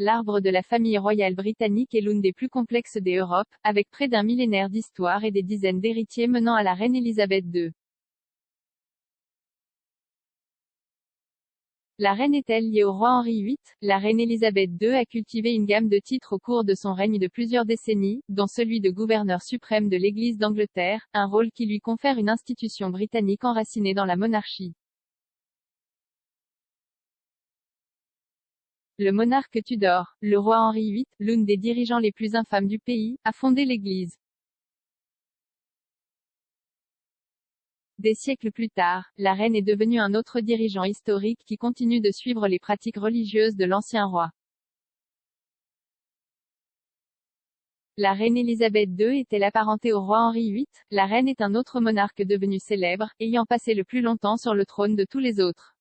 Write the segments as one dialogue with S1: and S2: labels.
S1: l'arbre de la famille royale britannique est l'une des plus complexes des Europes, avec près d'un millénaire d'histoire et des dizaines d'héritiers menant à la reine Elisabeth II. La reine est-elle liée au roi Henri VIII? La reine Elisabeth II a cultivé une gamme de titres au cours de son règne de plusieurs décennies, dont celui de gouverneur suprême de l'Église d'Angleterre, un rôle qui lui confère une institution britannique enracinée dans la monarchie. Le monarque Tudor, le roi Henri VIII, l'un des dirigeants les plus infâmes du pays, a fondé l'Église. Des siècles plus tard, la reine est devenue un autre dirigeant historique qui continue de suivre les pratiques religieuses de l'ancien roi. La reine Elisabeth II est-elle apparentée au roi Henri VIII? La reine est un autre monarque devenu célèbre, ayant passé le plus longtemps sur le trône de tous les autres.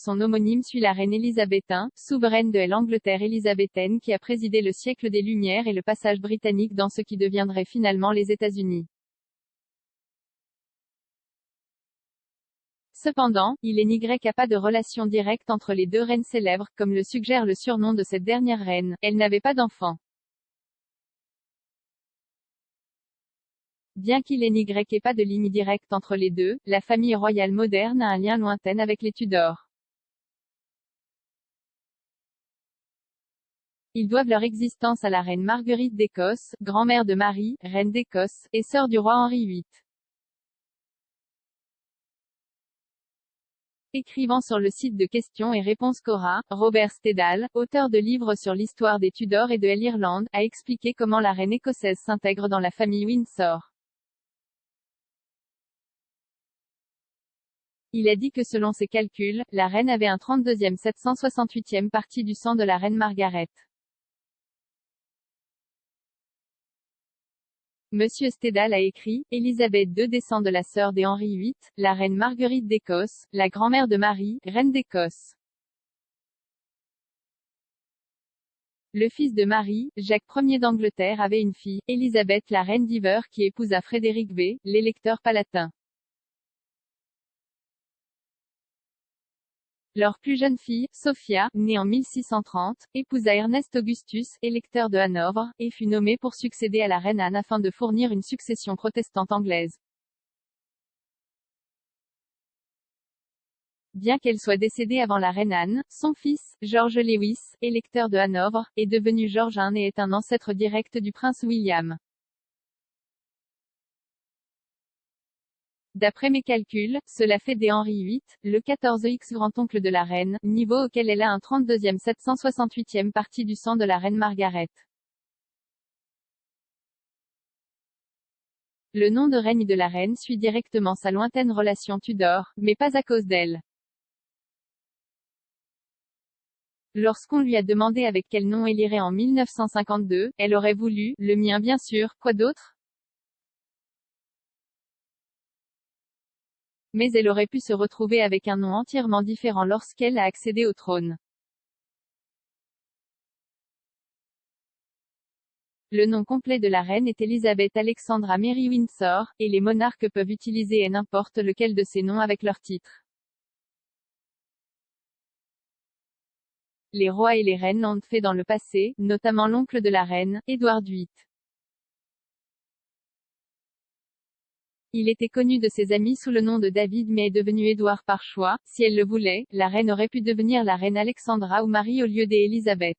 S1: Son homonyme suit la reine Elisabeth I, souveraine de l'Angleterre élisabéthaine qui a présidé le siècle des Lumières et le passage britannique dans ce qui deviendrait finalement les États-Unis. Cependant, il n'y a pas de relation directe entre les deux reines célèbres, comme le suggère le surnom de cette dernière reine. Elle n'avait pas d'enfant. Bien qu'il n'y ait pas de ligne directe entre les deux, la famille royale moderne a un lien lointain avec les Tudors. Ils doivent leur existence à la reine Marguerite d'Écosse, grand-mère de Marie, reine d'Écosse, et sœur du roi Henri VIII. Écrivant sur le site de questions et réponses Quora, Robert Stedall, auteur de livres sur l'histoire des Tudors et de l'Irlande, a expliqué comment la reine écossaise s'intègre dans la famille Windsor. Il a dit que selon ses calculs, la reine avait un 32e 768e partie du sang de la reine Margaret. Monsieur Stedall a écrit, Elisabeth II descend de la sœur des Henri VIII, la reine Marguerite d'Écosse, la grand-mère de Marie, reine d'Écosse. Le fils de Marie, Jacques Ier d'Angleterre avait une fille, Élisabeth la reine d'Hiver qui épousa Frédéric V, l'électeur palatin. Leur plus jeune fille, Sophia, née en 1630, épousa Ernest Augustus, électeur de Hanovre, et fut nommée pour succéder à la reine Anne afin de fournir une succession protestante anglaise. Bien qu'elle soit décédée avant la reine Anne, son fils, George Lewis, électeur de Hanovre, est devenu George I et est un ancêtre direct du prince William. D'après mes calculs, cela fait des Henri VIII, le 14e grand-oncle de la reine, niveau auquel elle a un 32e 768e partie du sang de la reine Margaret. Le nom de règne de la reine suit directement sa lointaine relation Tudor, mais pas à cause d'elle. Lorsqu'on lui a demandé avec quel nom elle irait en 1952, elle aurait voulu, le mien bien sûr, quoi d'autre? Mais elle aurait pu se retrouver avec un nom entièrement différent lorsqu'elle a accédé au trône. Le nom complet de la reine est Elizabeth Alexandra Mary Windsor, et les monarques peuvent utiliser n'importe lequel de ces noms avec leur titre. Les rois et les reines l'ont fait dans le passé, notamment l'oncle de la reine, Édouard VIII. Il était connu de ses amis sous le nom de David mais est devenu Édouard par choix. Si elle le voulait, la reine aurait pu devenir la reine Alexandra ou Marie au lieu d'Élisabeth.